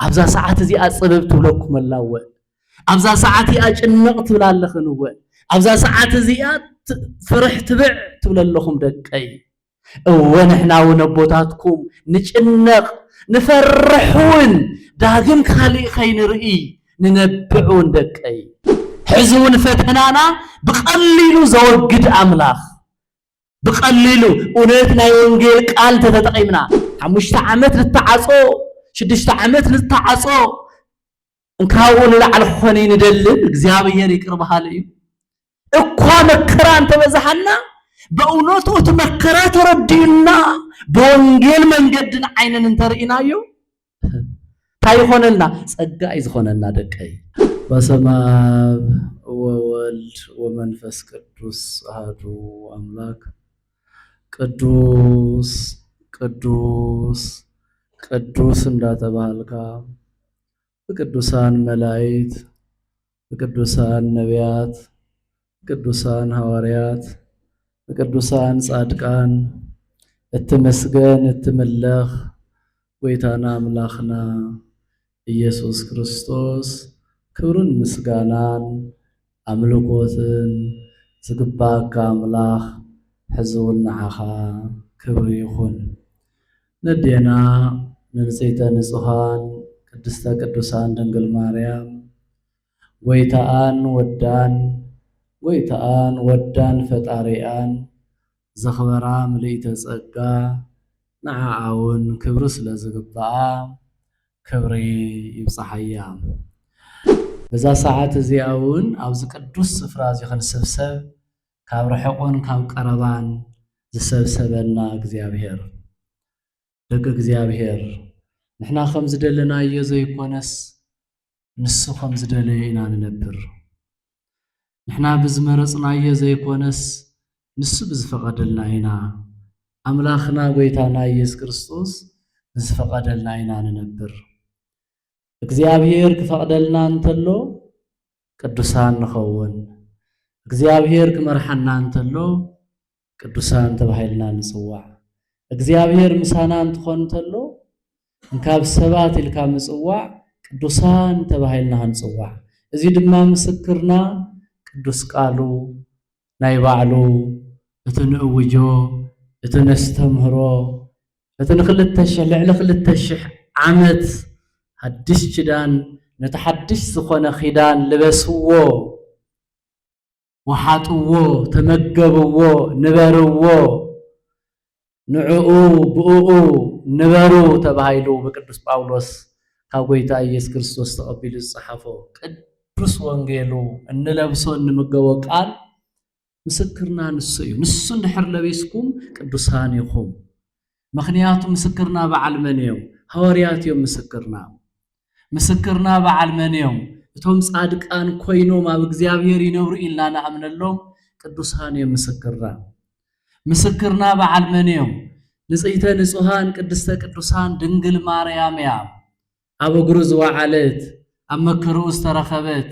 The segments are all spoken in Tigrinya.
ኣብዛ ሰዓት እዚኣ ጽብብ ትብለኩም ኣላወ ኣብዛ ሰዓት እዚኣ ጭንቕ ትብላለኽንወ ኣብዛ ሰዓት እዚኣ ፍርሕ ትብዕ ትብለለኹም ደቀይ እወ ንሕና እውን ኣቦታትኩም ንጭነቕ ንፈርሕውን ዳግም ካልእ ኸይንርኢ ንነብዕውን ደቀይ ሕዚ እውን ፈተናና ብቐሊሉ ዘወግድ ኣምላኽ ብቐሊሉ እውነት ናይ ወንጌል ቃል ተተጠቒምና 5 ዓመት ንተዓጾ 6 ዓመት ንተዓጾ እንካብኡ ንላዕሊ ክኾነ ንደልን እግዚአብሔር ይቅር በሃሊ እዩ እኳ መከራ እንተበዛሓና በእውነቱ እቲ መከራ ተረዲኡና በወንጌል መንገድን ዓይንን እንተርኢናዮ እንታይ ይኾነልና ጸጋ እዩ ዝኾነና ደቀይ በስመ አብ ወወልድ ወመንፈስ ቅዱስ አሐዱ አምላክ ቅዱስ ቅዱስ ቅዱስ እንዳተባልካ በቅዱሳን መላእክት በቅዱሳን ነቢያት በቅዱሳን ሐዋርያት በቅዱሳን ጻድቃን እትመስገን እትምለኽ ጎይታና አምላኽና ኢየሱስ ክርስቶስ ክብርን ምስጋናን አምልኮትን ዝግባእካ አምላኽ ሕዝውን ንዓኻ ክብሪ ይኹን ነዴና ንጽይተ ንጹሃን ቅድስተ ቅዱሳን ድንግል ማርያም ጎይታኣን ወዳን ፈጣሪኣን ዘኽበራ ምልኢተ ጸጋ ንዓውን ክብሪ ስለ ዝግባኣ ክብሪ ይብፅሓያ በዛ ሰዓት እዚኣ እውን ኣብዚ ቅዱስ ስፍራ እዚ ክንስብሰብ ካብ ርሕቑን ካብ ቀረባን ዝሰብሰበና እግዚአብሔር ደቂ እግዚአብሔር ንሕና ከም ዝደለናዮ ዘይኮነስ ንሱ ከም ዝደለየ ኢና ንነብር ንሕና ብዝመረፅናዮ ዘይኮነስ ንሱ ብዝፈቐደልና ኢና ኣምላኽና ጎይታና ኢየሱስ ክርስቶስ ብዝፈቐደልና ኢና ንነብር እግዚአብሔር ክፈቕደልና እንተሎ ቅዱሳን ንኸውን እግዚአብሔር ክመርሐና እንተሎ ቅዱሳን ተባሂልና ንጽዋዕ እግዚአብሔር ምሳና እንትኾን እንተሎ እንካብ ሰባት ኢልካ ምጽዋዕ ቅዱሳን ተባሂልና ንጽዋዕ እዚ ድማ ምስክርና ቅዱስ ቃሉ ናይ ባዕሉ እቲ ንእውጆ እቲ ነስተምህሮ እቲ ልዕሊ 2000 ዓመት ሓድሽ ኪዳን ነቲ ሓድሽ ዝኾነ ኺዳን ልበስዎ ወሓጥዎ ተመገብዎ ንበርዎ ንዕኡ ብኡኡ ንበሩ ተባሂሉ በቅዱስ ጳውሎስ ካብ ጎይታ ኢየሱስ ክርስቶስ ተቐቢሉ ዝጸሓፎ ቅዱስ ወንጌሉ እንለብሶ እንምገቦ ቃል ምስክርና ንሱ እዩ ንሱ እንድሕር ለቢስኩም ቅዱሳን ኢኹም ምኽንያቱ ምስክርና በዓል መን እዮም ሐዋርያት እዮም ምስክርና በዓል መን እዮም እቶም ጻድቃን ኮይኖም ኣብ እግዚአብሔር ይነብሩ ኢልና ንኣምነሎም ቅዱሳን እዮም ምስክርና በዓል መን እዮም ንጽይተ ንጹሃን ቅድስተ ቅዱሳን ድንግል ማርያም እያ ኣብ እግሩ ዝወዓለት ኣብ መከርኡ ዝተረኸበት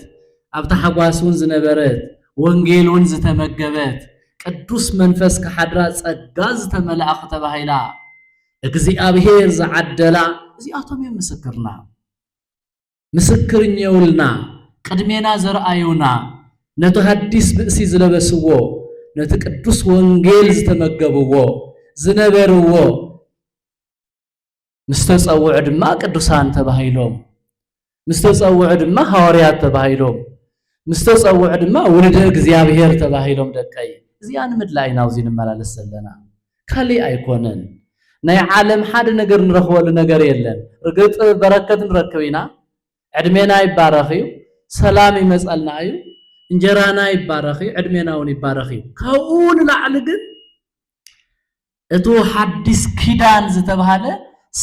ኣብ ተሓጓስውን ዝነበረት ወንጌልን ዝተመገበት ቅዱስ መንፈስ ከሓድራ ጸጋ ዝተመልአኽ ተባሂላ እግዚአብሔር ዝዓደላ እዚኣቶም እዮም ምስክርኛ የውልና ቅድሜና ዘርአዩና ነቲ ሐዲስ ብእሲ ዝለበስዎ ነቲ ቅዱስ ወንጌል ዝተመገብዎ ዝነበርዎ ምስተጸውዑ ድማ ቅዱሳን ተባሂሎም ምስተጸውዑ ድማ ሐዋርያት ተባሂሎም ምስተጸውዑ ድማ ውልደ እግዚአብሔር ተባሂሎም ደቀይ እዚኣ ንምድላይ ናውዚ ንመላለስ ዘለና ካልእ ኣይኮነን ናይ ዓለም ሓደ ነገር ንረኽበሉ ነገር የለን ርግጥ በረከት ንረክብ ኢና ዕድሜና ይባረኽ እዩ ሰላም ይመጸልና እዩ እንጀራና ይባረኽ እዩ ዕድሜና እውን ይባረኽ እዩ ካብኡ ንላዕሊ ግን እቱ ሓድስ ኪዳን ዝተባሃለ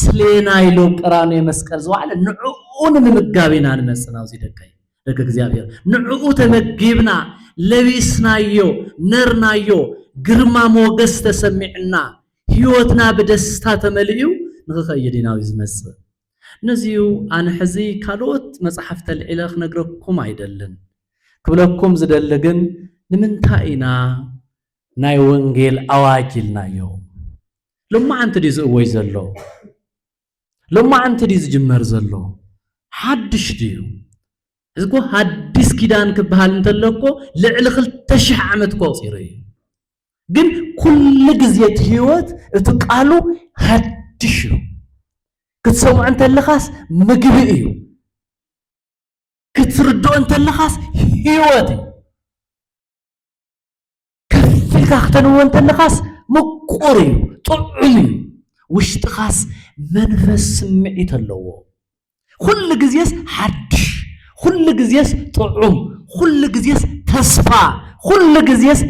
ስሌና ኢሎም ቀራንዮ መስቀል ዝዋዕለ ንዕኡን ንምጋቢና ንመጽእ ናውዚ ደቂ እግዚአብሔር ንዕኡ ተመጊብና ለቢስናዮ ነርናዮ ግርማ ሞገስ ተሰሚዕና ህይወትና በደስታ ተመልኡ ንኽኸይድ ኢናው ዝመጽእ ነዚዩ ኣነ ሕዚ ካልኦት መጽሓፍተ ልዒለ ክነግረኩም ኣይደልን ክብለኩም ዝደሊ ግን ንምንታይ ኢና ናይ ወንጌል ኣዋጅ ኢልናዮ ሎማዓንቲ ድዩ ዝእወይ ዘሎ ሎማዓንቲ ድዩ ዝጅመር ዘሎ ሓድሽ ድዩ እዝጎ ሓድስ ኪዳን ክበሃል እንተለኮ ልዕሊ 2000 ዓመት ቆፂሩ እዩ ግን ኩሉ ግዜ ህይወት እቲ ቃሉ ሓድሽ እዩ ክትሰምዖ እንተለኻስ ምግቢ እዩ ክትርድኦ እንተለኻስ ህይወት እዩ ከፍልካ ክትንዎ እንተለኻስ ምቁር እዩ ጥዑም እዩ ውሽጥኻስ መንፈስ ስምዒት ኣለዎ ኩሉ ግዜስ ሓድሽ ኩሉ ግዜስ ጥዑም ኩሉ ግዜስ ተስፋ ኩሉ ግዜስ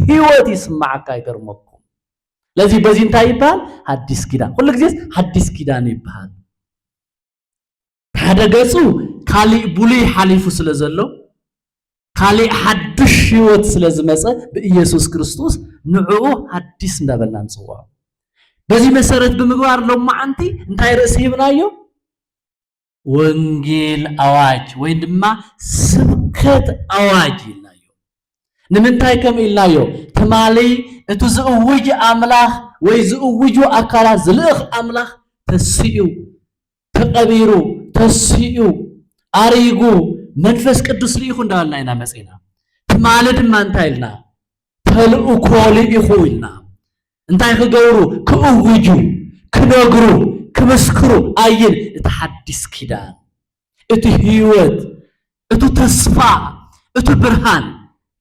ህይወት ይስማዓካ ይገርመኩም ለዚ በዚ እንታይ ይባሃል ሓድስ ኪዳን ኩሉ ግዜስ ሓድስ ኪዳን ይባሃል ሓደ ገጹ ካሊእ ብሉይ ሓሊፉ ስለዘሎ ካሊእ ሓድሽ ህይወት ስለዝመፀ ብኢየሱስ ክርስቶስ ንዕኡ ሓድስ እንዳበልና ንፅውዖ በዚ መሰረት ብምግባር ሎማዓንቲ እንታይ ርእሲ ሂብናዮ ወንጌል አዋጅ ወይ ድማ ስብከት አዋጅ ኢልናዮ ንምንታይ ከም ኢልናዮ ትማሊ እቲ ዝእውጅ አምላኽ ወይ ዝእውጁ አካላት ዝልእኽ አምላኽ ተሲኡ ተቀቢሩ ተሲኡ አሪጉ መንፈስ ቅዱስ ልኢኹ እንዳበልና ኢና መፂና ትማሊ ድማ እንታይ ኢልና ተልእኮ ልኢኹ ኢልና እንታይ ክገብሩ ክእውጁ ክነግሩ ክመስክሩ አይን እቲ ሓድስ ኪዳን እቲ ህይወት እቲ ተስፋ እቲ ብርሃን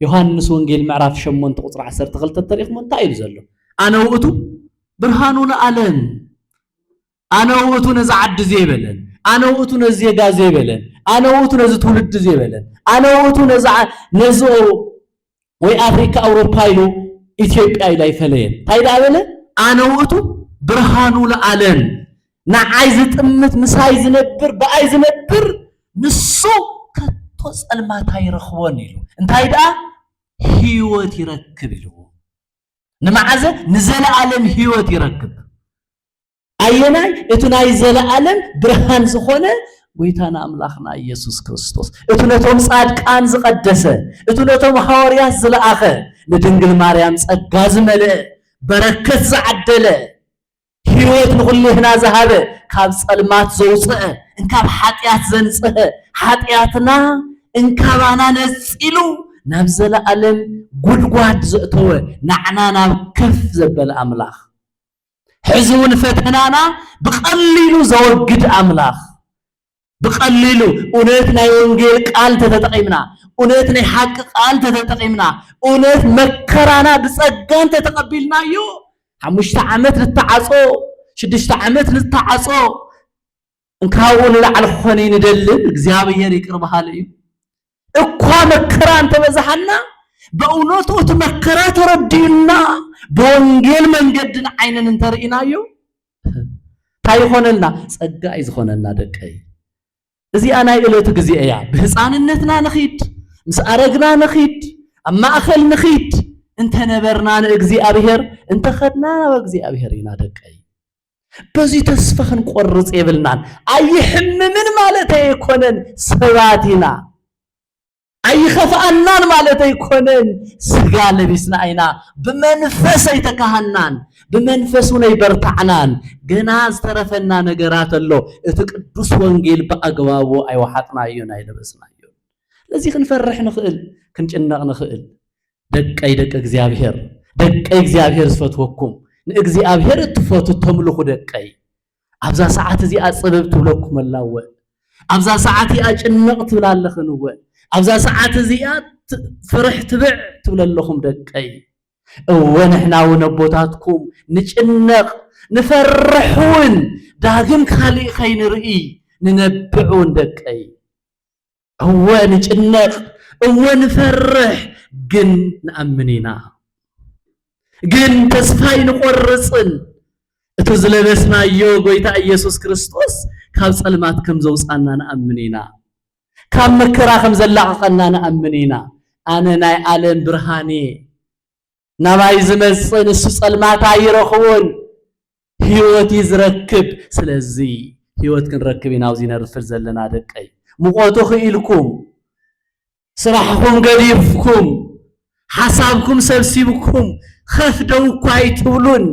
ዮሐንስ ወንጌል ምዕራፍ 8 ቁጥር 12 ተሪኽሞ እንታይ ኢሉ ዘሎ አነ ውእቱ ብርሃኑ ለዓለም አነ ውእቱ ነዚ ዓዲ ዘይበለን አነ ውእቱ ነዚ ዜጋ ዘይበለን አነ ውእቱ ነዚ ትውልድ ዘይበለን አነ ውእቱ ነዚ ወይ አፍሪካ አውሮፓ ኢሉ ኢትዮጵያ ኢሉ አይፈለየን እንታይ ዳ በለ አነ ውእቱ ብርሃኑ ለዓለም ንዓይ ዝጥምት ምሳይ ዝነብር ብኣይ ዝነብር ንሱ ከቶ ጸልማት ኣይረኽቦን ኢሉ እንታይ ዳ ህይወት ይረክብ ኢሉ ንመዓዘ ንዘለዓለም ህይወት ይረክብ አየናይ እቲ ናይ ዘለዓለም ብርሃን ዝኾነ ጎይታና አምላኽና ኢየሱስ ክርስቶስ እቲ ነቶም ጻድቃን ዝቀደሰ እቲ ነቶም ሐዋርያት ዝለኣኸ ንድንግል ማርያም ጸጋ ዝመልአ በረከት ዝዓደለ ህይወት ንኹልህና ዝሃበ ካብ ጸልማት ዘውፅአ እንካብ ኃጢአት ዘንጽሐ ኃጢአትና እንካባና ነጺሉ ናብ ዘለዓለም ጉድጓድ ዘእተወ ናዕና ናብ ከፍ ዘበለ አምላኽ ሕዝውን ፈተናና ብቀሊሉ ዘወግድ አምላኽ ብቀሊሉ እውነት ናይ ወንጌል ቃል ተተጠቂምና እውነት ናይ ሓቂ ቃል ተተጠቂምና እውነት መከራና ብጸጋን ተተቀቢልናዮ 5 ዓመት ልተዓጾ 6 ዓመት ልተዓጾ እንካው ንላዕል ኾነ ንደልን እግዚአብሔር ይቅር በሃል እዩ እኳ መከራ እንተበዛሐና በእውነቱ እቲ መከራ ተረዲና በወንጌል መንገድን ዓይንን እንተርኢናዮ እንታይ ይኾነልና ጸጋ እዩ ዝኾነና ደቀይ እዚኣ ናይ ዕለቱ ግዜ እያ ብህፃንነትና ንኺድ ምስ አረግና ንኺድ ኣብ ማእኸል ንኺድ እንተነበርና ንእግዚአብሔር እንተኸድና ንእግዚአብሔር ኢና ደቀይ በዚ ተስፋ ክንቆርጽ የብልናን ኣይሕምምን ማለት ኣይኮነን ሰባት ኢና ኣይኸፍአናን ማለት ኣይኮነን ስጋ ለቢስና ኢና ብመንፈስ ኣይተካሃናን ብመንፈሱ ነይበርታዕናን ገና ዝተረፈና ነገራት ኣሎ እቲ ቅዱስ ወንጌል በአግባቡ ኣይወሓጥናዮን ኣይለበስናዮን ለዚ ክንፈርሕ ንኽእል ክንጭነቕ ንኽእል ደቀይ ደቀ እግዚአብሔር ደቀይ እግዚአብሔር ዝፈትወኩም ንእግዚአብሔር እትፈቱ ተምልኹ ደቀይ ኣብዛ ሰዓት እዚኣ ጽበብ ትብለኩም ኣላወ ኣብዛ ሰዓት እዚኣ ጭንቕ ትብላለኽንወ ኣብዛ ሰዓት እዚኣ ፍርሕ ትብዕ ትብለለኹም ደቀይ እወ ንሕና እውን ኣቦታትኩም ንጭነቕ ንፈርሕውን ዳግም ካሊእ ኸይንርኢ ንነብዕውን ደቀይ እወ ንጭነቕ እወ ንፈርሕ ግን ንኣምን ኢና ግን ተስፋ ይንቆርጽን እቲ ዝለበስናዮ ጎይታ ኢየሱስ ክርስቶስ ካብ ጸልማት ከም ዘውፃና ንኣምን ኢና ካብ መከራ ከም ዘላቕቐና ንኣምን ኢና ኣነ ናይ ዓለም ብርሃኔ ናባይ ዝመጽእ ንሱ ጸልማት ኣይረኽቦን ህይወት ዝረክብ ስለዚ ህይወት ክንረክብ ኢና ኣብዚ ነርፍል ዘለና ደቀይ ሙቆቱ ክኢልኩም ስራሕኩም ገዲፍኩም ሓሳብኩም ሰብሲብኩም خفدوا كايتولون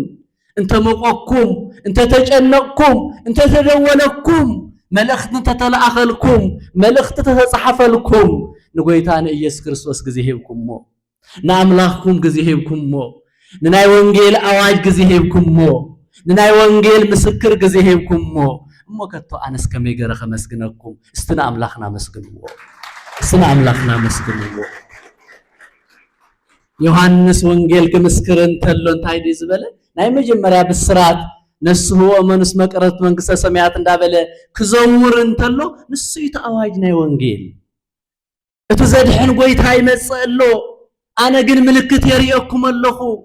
انت مقوكم انت تجنقكم انت تدولكم ملأخت تتلأخلكم ملأخت تتصحفلكم نقويتان إيس كريستوس جزيهبكم مو نأملاخكم جزيهبكم مو نناي وانجيل أواج جزيهبكم مو نناي وانجيل مسكر جزيهبكم مو كتو أنس كمي جرخ مسكنكم استنا أملاخنا مسكنوا استنا أملاخنا مسكنوا يوحنس وانجيل كمسكرن تلون تايدي زبالة ناي مجمريا بالسرات نسه ومنس مقرت منقسة سميات اندابله كزورن تلو نسو يتأواج ناي وانجيل اتو زادحن قويتها يمسألو أنا قل ملكت يريئكم اللخو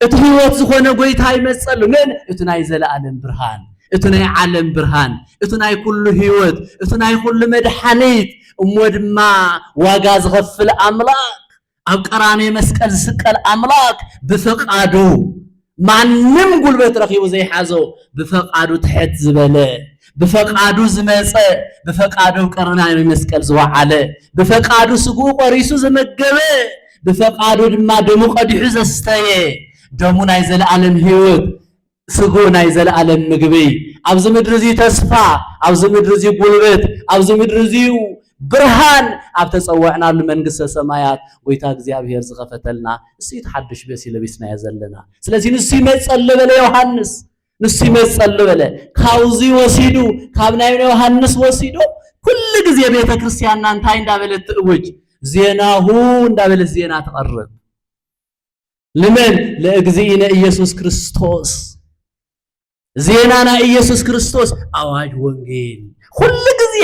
اتو هيوات زخونا قويتها يمسألو من اتو ناي زلعالم برهان اتو ناي عالم برهان اتو ناي كل هيوات اتو ناي كل مدحانيت امود ما واقاز غفل أملاك أبقراني مسكال سكال أملاك بفقادو ማንም ጉልበት ረኺቡ ዘይሓዞ በፈቃዱ ተሕት ዝበለ በፈቃዱ ዝመፀ በፈቃዱ ቀርናይ መስቀል ዝወዓለ በፈቃዱ ስጉ ቆሪሱ ዘመገበ በፈቃዱ ድማ ደሙ ቀዲሑ ዘስተየ ደሙ ናይ ዘለዓለም ህይወት ስጉ ናይ ዘለዓለም ምግቢ ኣብዚ ምድሪ እዚ ተስፋ ኣብዚ ምድሪ እዚ ጉልበት ኣብዚ ምድሪ እዚ ብርሃን ኣብ ተጸዋዕናሉ መንግስተ ሰማያት ወይታ እግዚአብሔር ዝኸፈተልና እሱ ይተሐድሽ በሲ ለቢስና ያዘለና ስለዚህ ንሱ ይመጸል በለ ዮሐንስ ንሱ ይመጸል በለ ካውዚ ወሲዱ ካብናይ ዮሐንስ ወሲዱ ኩሉ ጊዜ ቤተ ክርስቲያንና እንታይ እንዳበለት እውጅ ዜናሁ እንዳበለት ዜና ተቀርብ ለምን ለእግዚእነ ኢየሱስ ክርስቶስ ዜናና ኢየሱስ ክርስቶስ አዋጅ ወንጌል ኩሉ ጊዜ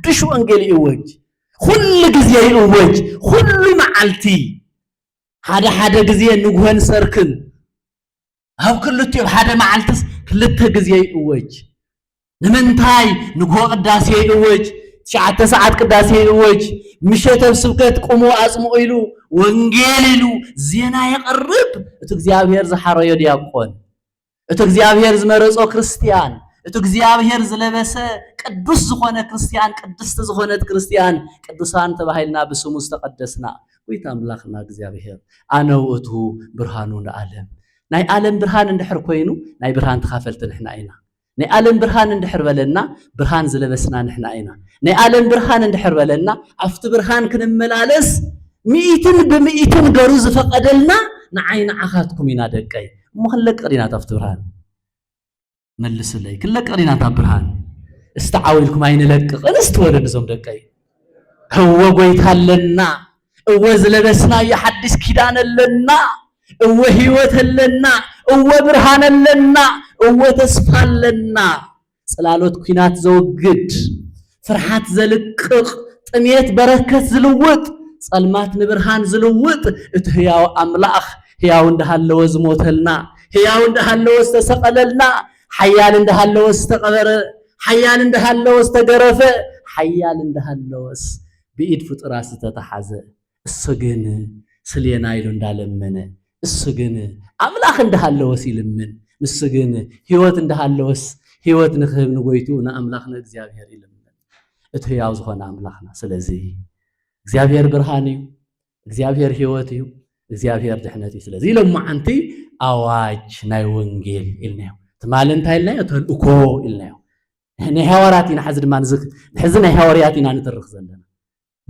حدش وانجيل يوج كل جزية يوج كل معلتي هذا جزية نجوان سركن هاو كل تيوب هذا معلتس كل جزية يوج نمنتاي نجوا قداسية يوج شعت ساعات قداسية يوج مشيت بسبكت قوموا أسمو إلو وانجيل إلو زينا يقرب تجزية زحارة يدي أقون تجزية زمرز أو كريستيان እቱ እግዚአብሔር ዝለበሰ ቅዱስ ዝኾነ ክርስቲያን ቅድስት ዝኾነት ክርስቲያን ቅዱሳን ተባሂልና በስሙ ተቀደስና ወይታ አምላኽና እግዚአብሔር አነ ውእቱ ብርሃኑ ለዓለም ናይ ዓለም ብርሃን እንድሕር ኮይኑ ናይ ብርሃን ተኻፈልቲ ንሕና ኢና ናይ ዓለም ብርሃን እንድሕር በለና ብርሃን ዝለበስና ንሕና ኢና ናይ ዓለም ብርሃን እንድሕር በለና afti ብርሃን ክንመላለስ ሚኢትን በሚኢትን ገሩ ዝፈቀደልና ንዓይን ዓኻትኩም ኢና ደቀይ ምኽለቅ ቀዲና afti ብርሃን ملس لي كل قرينا تبرهان استعاولكم عين لك انست ولد زوم دقاي هو قويت لنا هو زلبسنا يحدث كيدان لنا هو هيوت لنا هو برهان لنا هو تسفى لنا صلالوت كينات زوجد فرحات زلقق طميت بركات زلوط صلمات نبرهان زلوط اتهياو املاخ هياو اندهالو زموتلنا هياو اندهالو استسقللنا حيال اندهالو استقبر حيال اندهالو استقرف حيال اندهالو بإيد فطراس تتحاز السجن سلينا يلو اندالمن السجن أملاخ اندهالو سيلمن السجن هيوت اندهالو هيوت نخيب نقويتونا أملاخنا እግዚአብሔር ይልምን እትያው ዝኾነ አምላኽና ስለዚህ እግዚአብሔር ብርሃንዩ እግዚአብሔር ህይወትዩ እግዚአብሔር ድሕነትዩ ስለዚህ ለማዓንቲ አዋጅ ናይ ወንጌል ኢልናዮ تمالنتاي لنا تلقو إلنا هني حواراتنا حزد ما نزك حزنا حوارياتنا نترخ زلنا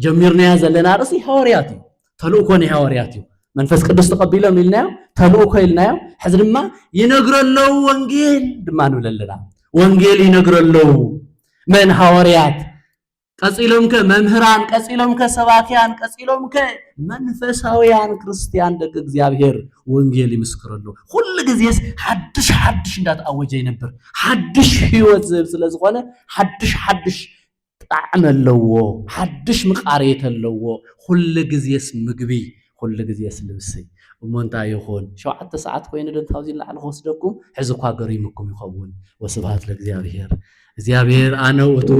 جميرنا زلنا رأسي حوارياتي تلقو ني حوارياتي من فسق دست قبيله ملنا تلقو إلنا حزد ما ينقر الله وانجيل دمانو للنا وانجيل ينقر الله من حواريات قصيلهم كممهران قصيلهم كسباكيان قصيلهم كمنفساويان ክርስቲያን ደግ እግዚአብሔር ወንጌል ይመስክራሉ ሁሉ ጊዜስ ሐድሽ እንዳትአወጀ ነበር ሐድሽ ህይወት ስለዝኾነ ሐድሽ ጣዕም አለው ሐድሽ ምቃሬት አለው ሁሉ ጊዜስ ምግቢ ሁሉ ጊዜስ ልብስ ወሞንታ ይሆን 7 ሰዓት ኮይኑ ደንታውዚ ለዓል ወስደኩም ሕዝኳ ገሪምኩም ይኸውን ወስብሐት ለእግዚአብሔር እግዚአብሔር አነ ውእቱ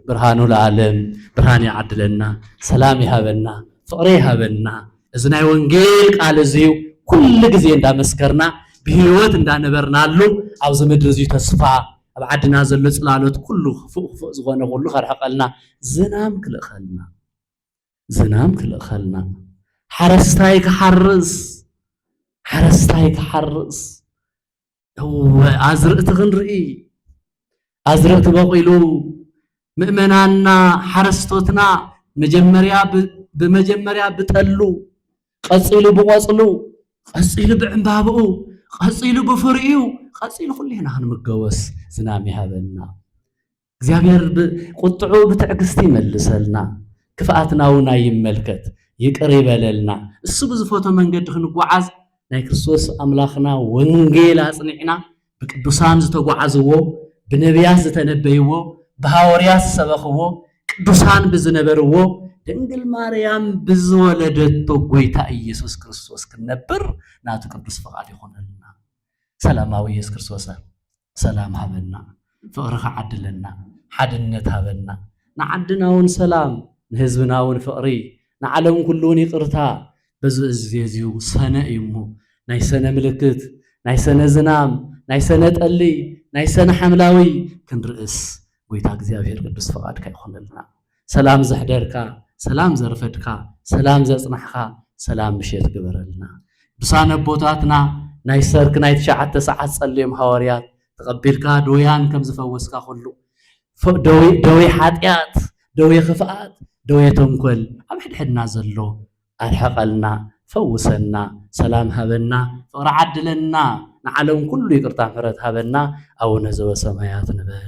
ብርሃኑ ለዓለም ብርሃን ያዕድለና ሰላም ይሃበና ፍቅር ይሃበና እዝናይ ወንጌል ቃል እዚው ኩሉ ጊዜ እንዳመስከርና በህይወት እንዳነበርናሉ ኣብዚ ምድር እዚ ተስፋ ኣብ ዓድና ዘሎ ጽላሎት ኩሉ ፍቕ ዝኾነ ኩሉ ከርሐቀልና ዝናም ክልእኸልና ሓረስታይ ክሓርስ ኣዝርእቲ ክንርኢ أزرق بقيلو ምእመናንና ሓረስቶትና በመጀመሪያ ብጠሉ ቀፂሉ ብቆፅሉ ቀፂሉ ብዕምባብኡ ቀፂሉ ብፍርኡ ቀፂሉ ኩልና ክንምገወስ ዝናም ይሃበና እግዚአብሔር ቁጥዑ ብትዕግስቲ ይመልሰልና ክፍአትና እውን ይመልከት ይቅር ይበለልና እሱ ብዝፈቶ መንገዲ ክንጓዓዝ ናይ ክርስቶስ አምላኽና ወንጌል አጽኒዕና በቅዱሳን ዝተጓዓዝዎ በነቢያት ዝተነበይዎ በሐዋርያት ሰበኽዎ ቅዱሳን ብዝነበርዎ ድንግል ማርያም ብዝወለደቶ ጎይታ ኢየሱስ ክርስቶስ ክንነብር ናቱ ቅዱስ ፈቃድ ይሆነልና ሰላማዊ ኢየሱስ ክርስቶስ ሰላም ሃበና ፍቅርኻ ዓድለና ሓድነት ሃበና ንዓድናውን ሰላም ንህዝብናውን ፍቅሪ ንዓለም ኩሉን ይቅርታ በዝእዝዩ ሰነ እሞ ናይ ሰነ ምልክት ናይ ሰነ ዝናም ናይ ሰነ ጠሊ ናይ ሰነ ሓምላዊ ክንርእስ ጎይታ እግዚአብሔር ቅዱስ ፈቃድካ ይሆነልና ሰላም ዘሕደርካ ሰላም ዘርፈድካ ሰላም ዘጽናሕካ ሰላም ምሽት ግበረልና ብሳነ ቦታትና ናይ ሰርክ ናይ 9 ሰዓት ጸልዮም ሐዋርያት ተቀቢልካ ዶያን ከም ዝፈወስካ ሁሉ ደዌ ኃጢአት ደዌ ክፍአት ደዌ ተንኮል ኣብ ሕድሕድና ዘሎ አርሐቀልና ፈውሰና ሰላም ሃበና ፍቅሪ ዓድለና ንዓለም ኩሉ ይቅርታ ምሕረት ሃበና አቡነ ዘበሰማያት ንበል